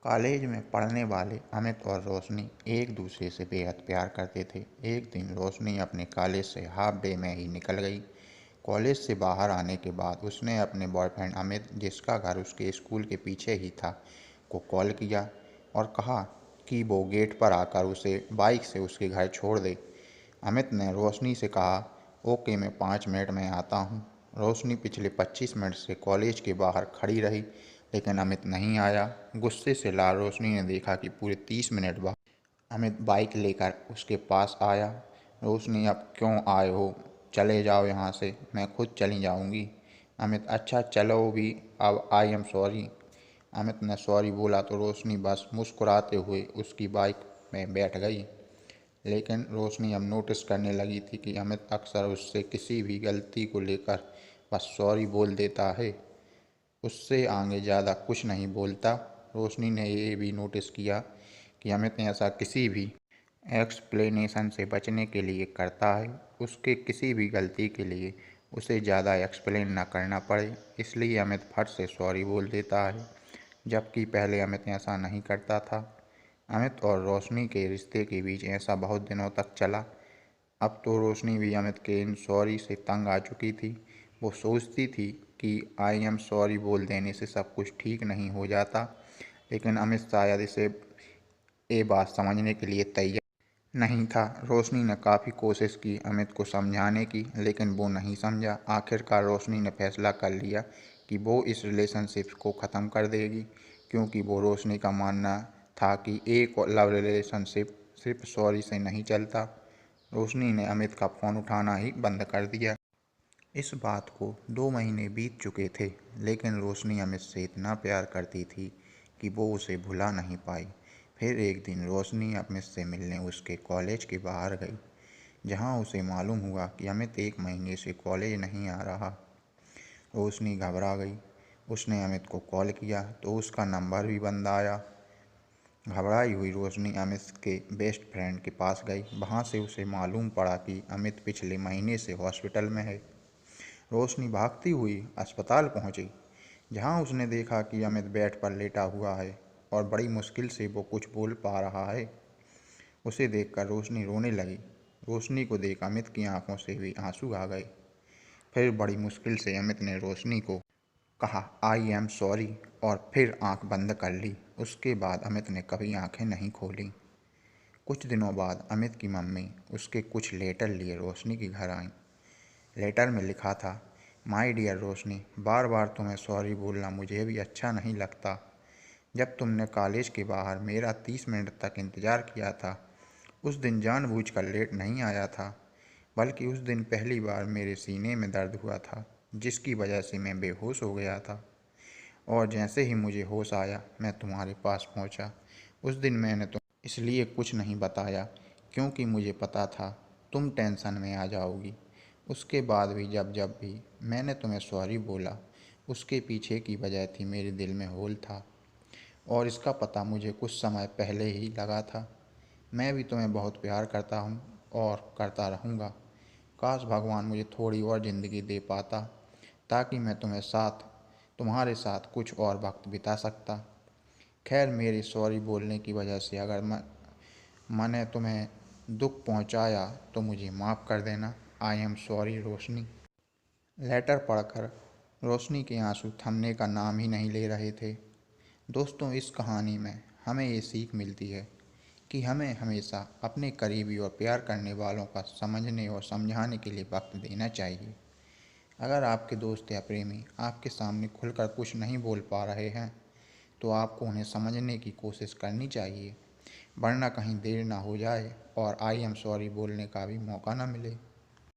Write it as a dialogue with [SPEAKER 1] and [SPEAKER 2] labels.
[SPEAKER 1] College में पढ़ने वाले अमित और रोशनी एक दूसरे से बेहद प्यार करते थे। एक दिन रोशनी अपने कॉलेज से हाफ डे में ही निकल गई। कॉलेज से बाहर आने के बाद उसने अपने बॉयफ्रेंड अमित, जिसका घर उसके स्कूल के पीछे ही था, को कॉल किया और कहा कि वो गेट पर आकर उसे बाइक से उसके घर छोड़ दे। अमित ने रोशनी से कहा, ओके, मैं 5 मिनट में आता हूँ। रोशनी पिछले 25 मिनट से कॉलेज के बाहर खड़ी रही, लेकिन अमित नहीं आया। गुस्से से लाल रोशनी ने देखा कि पूरे 30 मिनट बाद अमित बाइक लेकर उसके पास आया। रोशनी, अब क्यों आए हो? चले जाओ यहाँ से, मैं खुद चली जाऊँगी। अमित, अच्छा चलो भी, अब आई एम सॉरी। अमित ने सॉरी बोला तो रोशनी बस मुस्कुराते हुए उसकी बाइक में बैठ गई। लेकिन रोशनी अब नोटिस करने लगी थी कि अमित अक्सर उससे किसी भी गलती को लेकर बस सॉरी बोल देता है, उससे आगे ज़्यादा कुछ नहीं बोलता। रोशनी ने ये भी नोटिस किया कि अमित ऐसा किसी भी एक्सप्लेनेशन से बचने के लिए करता है, उसके किसी भी गलती के लिए उसे ज़्यादा एक्सप्लेन ना करना पड़े, इसलिए अमित फट से सॉरी बोल देता है, जबकि पहले अमित ऐसा नहीं करता था। अमित और रोशनी के रिश्ते के बीच ऐसा बहुत दिनों तक चला। अब तो रोशनी भी अमित के इन सॉरी से तंग आ चुकी थी। वो सोचती थी कि आई एम सॉरी बोल देने से सब कुछ ठीक नहीं हो जाता, लेकिन अमित शायद इसे ये बात समझने के लिए तैयार नहीं था। रोशनी ने काफ़ी कोशिश की अमित को समझाने की, लेकिन वो नहीं समझा। आखिरकार रोशनी ने फैसला कर लिया कि वो इस रिलेशनशिप को ख़त्म कर देगी, क्योंकि वो रोशनी का मानना था कि एक लव रिलेशनशिप सिर्फ सॉरी से नहीं चलता। रोशनी ने अमित का फ़ोन उठाना ही बंद कर दिया। इस बात को 2 महीने बीत चुके थे, लेकिन रोशनी अमित से इतना प्यार करती थी कि वो उसे भुला नहीं पाई। फिर एक दिन रोशनी अमित से मिलने उसके कॉलेज के बाहर गई, जहां उसे मालूम हुआ कि अमित 1 महीने से कॉलेज नहीं आ रहा। रोशनी घबरा गई। उसने अमित को कॉल किया तो उसका नंबर भी बंद आया। घबराई हुई रोशनी अमित के बेस्ट फ्रेंड के पास गई। वहां से उसे मालूम पड़ा कि अमित पिछले महीने से हॉस्पिटल में है। रोशनी भागती हुई अस्पताल पहुंची, जहां उसने देखा कि अमित बेड पर लेटा हुआ है और बड़ी मुश्किल से वो कुछ बोल पा रहा है। उसे देखकर रोशनी रोने लगी। रोशनी को देख अमित की आंखों से भी आंसू आ गए। फिर बड़ी मुश्किल से अमित ने रोशनी को कहा, आई एम सॉरी, और फिर आंख बंद कर ली। उसके बाद अमित ने कभी आंखें नहीं खोली। कुछ दिनों बाद अमित की मम्मी उसके कुछ लेटर लिए रोशनी के घर आई। लेटर में लिखा था, माय डियर रोशनी, बार बार तुम्हें सॉरी बोलना मुझे भी अच्छा नहीं लगता। जब तुमने कॉलेज के बाहर मेरा 30 मिनट तक इंतज़ार किया था, उस दिन जानबूझकर लेट नहीं आया था, बल्कि उस दिन पहली बार मेरे सीने में दर्द हुआ था, जिसकी वजह से मैं बेहोश हो गया था। और जैसे ही मुझे होश आया, मैं तुम्हारे पास पहुंचा। उस दिन मैंने तुम इसलिए कुछ नहीं बताया, क्योंकि मुझे पता था तुम टेंशन में आ जाओगी। उसके बाद भी जब जब भी मैंने तुम्हें सॉरी बोला, उसके पीछे की वजह थी मेरे दिल में होल था, और इसका पता मुझे कुछ समय पहले ही लगा था। मैं भी तुम्हें बहुत प्यार करता हूँ और करता रहूँगा। काश भगवान मुझे थोड़ी और ज़िंदगी दे पाता, ताकि मैं तुम्हारे साथ कुछ और वक्त बिता सकता। खैर, मेरे सॉरी बोलने की वजह से अगर मैंने तुम्हें दुख पहुंचाया तो मुझे माफ़ कर देना। I am sorry Roshni. Letter पढ़कर रोशनी के आंसू थमने का नाम ही नहीं ले रहे थे। दोस्तों, इस कहानी में हमें ये सीख मिलती है कि हमें हमेशा अपने करीबी और प्यार करने वालों का समझने और समझाने के लिए वक्त देना चाहिए। अगर आपके दोस्त या प्रेमी आपके सामने खुलकर कुछ नहीं बोल पा रहे हैं, तो आपको उन्हें समझने की कोशिश करनी चाहिए, वरना कहीं देर ना हो जाए और आई एम सॉरी बोलने का भी मौका ना मिले।